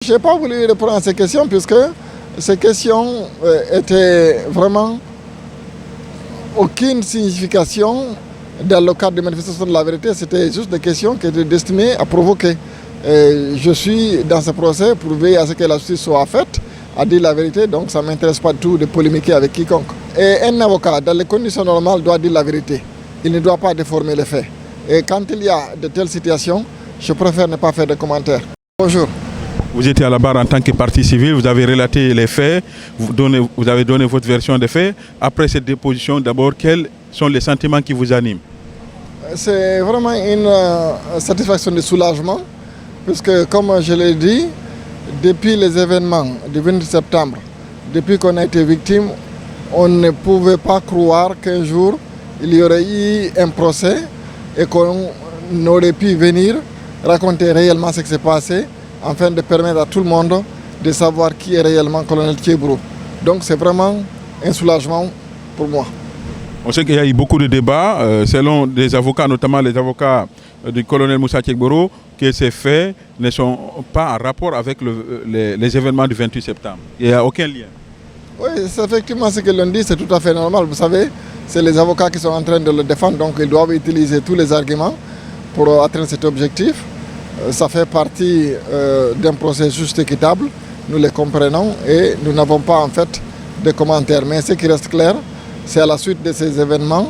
Je n'ai pas voulu répondre à ces questions puisque ces questions étaient vraiment aucune signification dans le cadre de manifestation de la vérité. C'était juste des questions qui étaient destinées à provoquer. Et je suis dans ce procès pour veiller à ce que la justice soit faite, à dire la vérité, donc ça ne m'intéresse pas du tout de polémiquer avec quiconque. Et un avocat, dans les conditions normales, doit dire la vérité. Il ne doit pas déformer les faits. Et quand il y a de telles situations, je préfère ne pas faire de commentaires. Bonjour. Vous étiez à la barre en tant que partie civile, vous avez relaté les faits, vous avez donné votre version des faits. Après cette déposition, d'abord, quels sont les sentiments qui vous animent? C'est vraiment une satisfaction de soulagement, puisque comme je l'ai dit, depuis les événements du 28 septembre, depuis qu'on a été victime, on ne pouvait pas croire qu'un jour, il y aurait eu un procès et qu'on aurait pu venir raconter réellement ce qui s'est passé, afin de permettre à tout le monde de savoir qui est réellement colonel Tchébro. Donc c'est vraiment un soulagement pour moi. On sait qu'il y a eu beaucoup de débats, selon des avocats, notamment les avocats du colonel Moussa Tchekboro, que ces faits ne sont pas en rapport avec les événements du 28 septembre. Il n'y a aucun lien. Oui, c'est effectivement ce que l'on dit, c'est tout à fait normal. Vous savez, c'est les avocats qui sont en train de le défendre, donc ils doivent utiliser tous les arguments pour atteindre cet objectif. Ça fait partie d'un procès juste équitable, nous les comprenons et nous n'avons pas en fait de commentaires. Mais ce qui reste clair, c'est à la suite de ces événements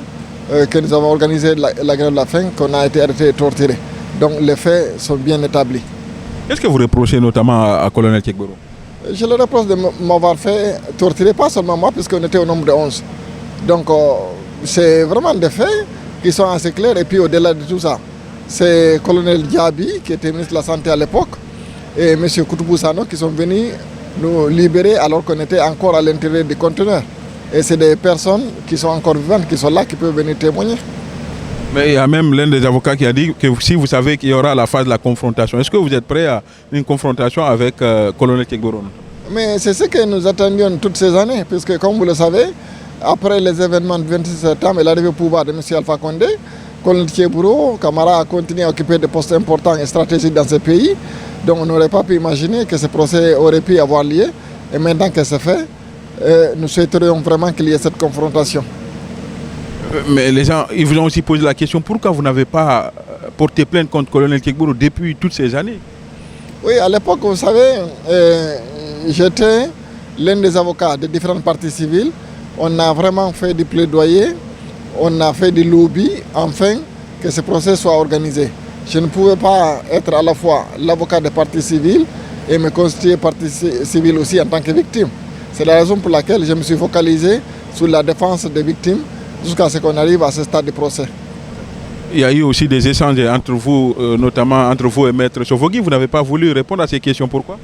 que nous avons organisé la grève de la faim qu'on a été arrêté et torturé. Donc les faits sont bien établis. Qu'est-ce que vous reprochez notamment à colonel Tchekboro? Je le reproche de m'avoir fait torturer, pas seulement moi, puisqu'on était au nombre de 11. Donc c'est vraiment des faits qui sont assez clairs et puis au-delà de tout ça, c'est le colonel Diaby, qui était ministre de la Santé à l'époque, et M. Koutoubou Sano qui sont venus nous libérer alors qu'on était encore à l'intérieur des conteneurs. Et c'est des personnes qui sont encore vivantes, qui sont là, qui peuvent venir témoigner. Mais il y a même l'un des avocats qui a dit que si vous savez qu'il y aura la phase de la confrontation, est-ce que vous êtes prêt à une confrontation avec colonel Tchekboro? Mais c'est ce que nous attendions toutes ces années, puisque comme vous le savez, après les événements du 26 septembre et l'arrivée au pouvoir de M. Alpha Condé, colonel Tchekboro, Camara a continué à occuper des postes importants et stratégiques dans ce pays. Donc on n'aurait pas pu imaginer que ce procès aurait pu avoir lieu. Et maintenant que c'est fait, nous souhaiterions vraiment qu'il y ait cette confrontation. Mais les gens, ils vous ont aussi posé la question, pourquoi vous n'avez pas porté plainte contre le colonel Tchekboro depuis toutes ces années? Oui, à l'époque, vous savez, j'étais l'un des avocats de différentes parties civiles. On a vraiment fait du plaidoyer, on a fait du lobby, afin que ce procès soit organisé. Je ne pouvais pas être à la fois l'avocat des parties civiles et me constituer partie civile aussi en tant que victime. C'est la raison pour laquelle je me suis focalisé sur la défense des victimes jusqu'à ce qu'on arrive à ce stade du procès. Il y a eu aussi des échanges entre vous, notamment entre vous et Maître Sofogui. Vous n'avez pas voulu répondre à ces questions, pourquoi?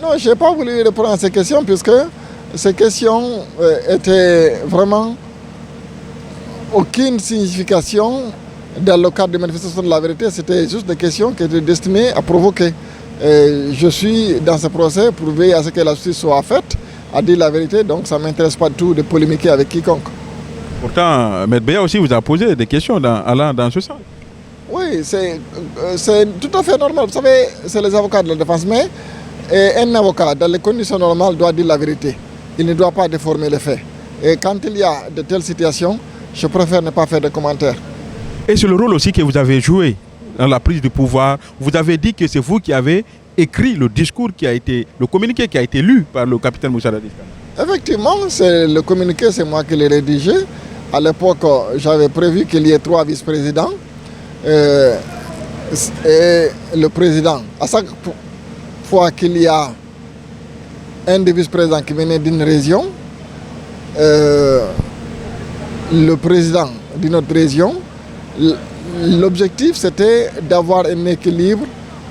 Non, je n'ai pas voulu répondre à ces questions puisque ces questions étaient vraiment aucune signification dans le cadre de manifestation de la vérité. C'était juste des questions qui étaient destinées à provoquer. Et je suis dans ce procès pour veiller à ce que la justice soit faite, à dire la vérité, donc ça ne m'intéresse pas du tout de polémiquer avec quiconque. Pourtant, M. Beya aussi vous a posé des questions allant dans ce sens. Oui, c'est tout à fait normal. Vous savez, c'est les avocats de la défense, mais un avocat, dans les conditions normales, doit dire la vérité. Il ne doit pas déformer les faits. Et quand il y a de telles situations, je préfère ne pas faire de commentaires. Et c'est le rôle aussi que vous avez joué dans la prise de pouvoir. Vous avez dit que c'est vous qui avez écrit le discours qui a été, le communiqué qui a été lu par le capitaine Moussa Dadis. Effectivement, c'est le communiqué, c'est moi qui l'ai rédigé. À l'époque, j'avais prévu qu'il y ait 3 vice-présidents. Et le président, à chaque fois qu'il y a un des vice-présidents qui venait d'une région, le président d'une autre région, l'objectif c'était d'avoir un équilibre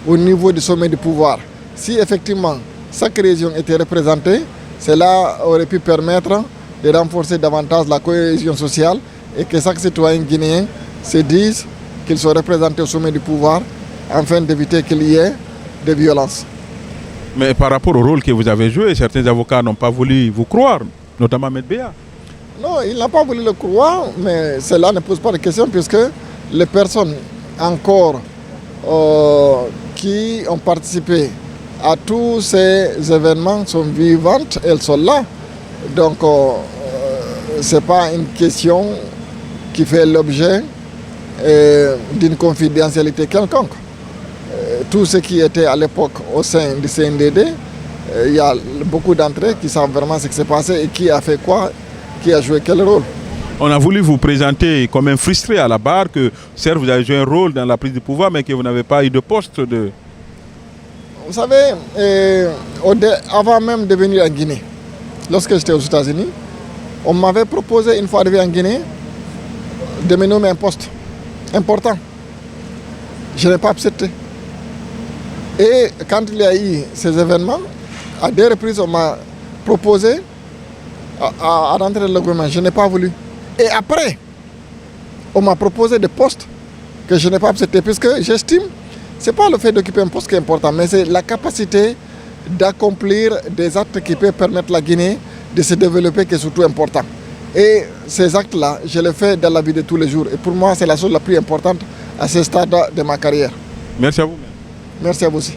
au niveau du sommet du pouvoir. Si effectivement chaque région était représentée, cela aurait pu permettre de renforcer davantage la cohésion sociale et que chaque citoyen guinéen se dise qu'ils sont représentés au sommet du pouvoir afin d'éviter qu'il y ait de violences. Mais par rapport au rôle que vous avez joué, certains avocats n'ont pas voulu vous croire, notamment M. Beya. Non, il n'a pas voulu le croire, mais cela ne pose pas de question puisque les personnes encore qui ont participé à tous ces événements sont vivantes, elles sont là. Donc, ce n'est pas une question qui fait l'objet d'une confidentialité quelconque. Tout ce qui était à l'époque au sein du CNDD, il y a beaucoup d'entre eux qui savent vraiment ce qui s'est passé et qui a fait quoi, qui a joué quel rôle. On a voulu vous présenter comme un frustré à la barre, que certes vous avez joué un rôle dans la prise de pouvoir, mais que vous n'avez pas eu de poste de... Vous savez, avant même de venir en Guinée, lorsque j'étais aux États-Unis, on m'avait proposé, une fois arrivé en Guinée, de me nommer un poste important. Je n'ai pas accepté. Et quand il y a eu ces événements, à des reprises, on m'a proposé à rentrer dans le gouvernement. Je n'ai pas voulu. Et après, on m'a proposé des postes que je n'ai pas accepté, puisque j'estime, ce n'est pas le fait d'occuper un poste qui est important, mais c'est la capacité d'accomplir des actes qui peuvent permettre à la Guinée de se développer qui est surtout important. Et ces actes-là, je les fais dans la vie de tous les jours. Et pour moi, c'est la chose la plus importante à ce stade de ma carrière. Merci à vous. Merci à vous aussi.